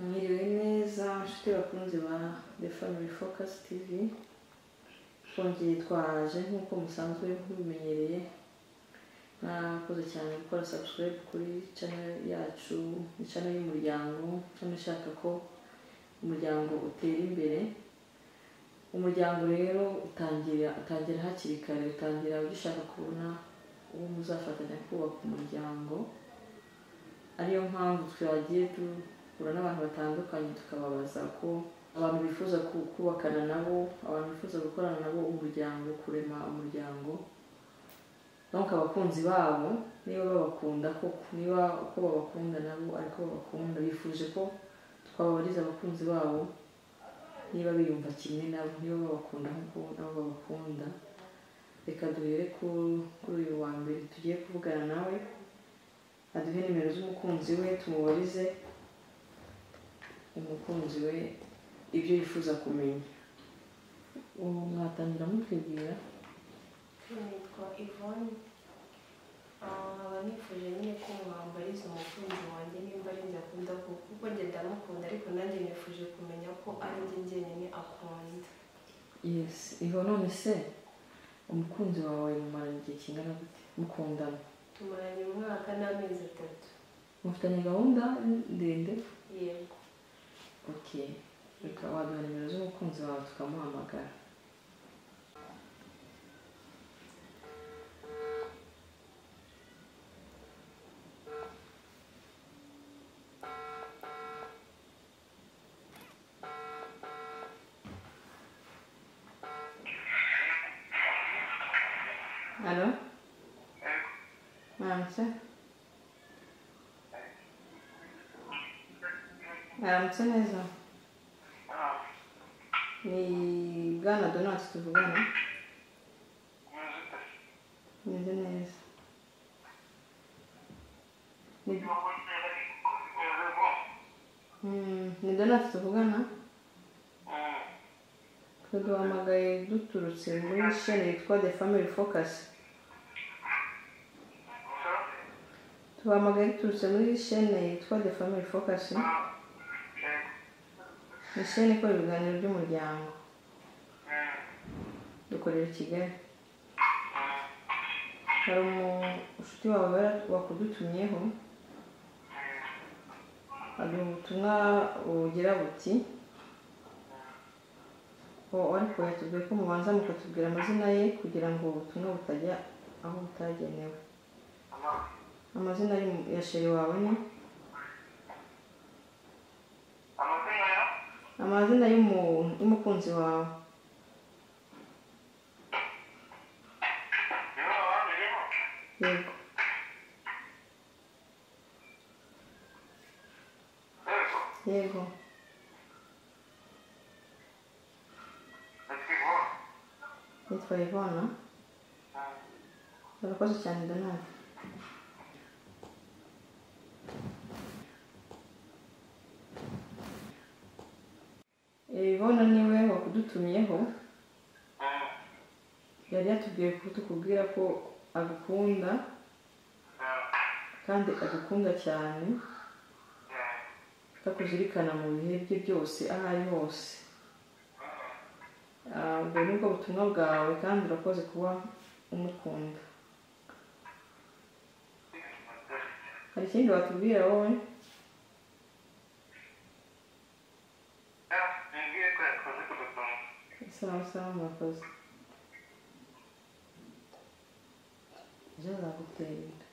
Mwiriwe neza nshuti bakunzi ba The Family Focus TV. Twongeye twaje nk'uko musanzwe mubimenyereye. Nakoze cyane gukora subscribe kuri channel yacu, channel y'umuryango, channel ishaka ko umuryango utera imbere. Umuryango rero utangira hakiri kare, utangira ugishaka kubona uwo muzafatanya kubaka umuryango. Ariyo mpamvu twagiye duhura n'abantu batandukanye tukababaza ko abantu bifuza kubakana nabo, abantu bifuza gukorana nabo umuryango, kurema umuryango. Donc abakunzi babo niba babakunda koko, niba uko babakunda nabo ariko babakunda, bifuje ko twababariza abakunzi babo niba biyumva kimwe nabo, niba babakunda nk'uko nabo babakunda. Reka duhere kuri uyu wa mbere tugiye kuvugana nawe, aduhe nimero z'umukunzi we tumubarize umukunzi we ibyo yifuza kumenya. Mwatangira mutwibwira? Nitwa Yvonne. Nifuje nyine ko mwambariza umukunzi wanjye nimba ari njye akunda, kuko njye ndamukunda ariko nanjye nifuje kumenya ko ari njye njyenyine akunda. Yes, iho none se umukunzi wawe mumaranye igihe kingana gute mukundana? Tumaranye umwaka n'amezi 3. Mufitanye gahunda ndende? Yego. Okay, reka waduha nimero z'umukunzi wawe tukamuhamagara. Allô? Aramutse? Aramutse neza? Ni Bwana Donati tuvugana? Meze neza. Ni Donati tuvugana? Duhamagaye duturutse muri chaîne yitwa The Family Focus. Duhamagaye duturutse muri chaîne yitwa The Family Focus. Ni chaîne ikora ibiganiro by'umuryango. Dukorera i Kigali. Hari umushuti wawe wakudutumyeho, hari ubutumwa bugira buti ariko yatubwiye ko mubanza mukatubwira amazina ye kugira ngo ubutumwa butajya aho butagenewe. Amazina ya sheri wawe ni? Amazina y'umukunzi wawe? Yego. Yego. Nitwa Yvonne. Urakoze cyane Donati. Yvonne niwe wakudutumyeho. Yari yatubwiye ko tukubwira ko agukunda kandi agukunda cyane, akakuzirikana mu bihe bye byose aho ari hose. Ubwo nibwo butumwa bwawe kandi urakoze kuba umukunda. Hari ikindi watubwira wowe? Sawa murakoze. Azagutera inda.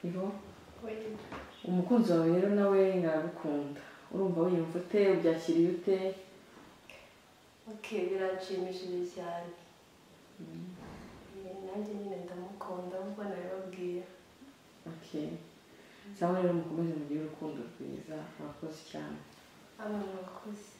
Ivo, umukunzi wawe rero nawe ngagukunda. Urumva wiyumva ute, ubyakiriye ute? Okay, biranshimishije cyane. Nanjye nyine ndamukunda ubwo nabibabwiye. Okay. Sawa rero mukomeze mugire urukundo rwiza. Murakoze cyane. Murakoze.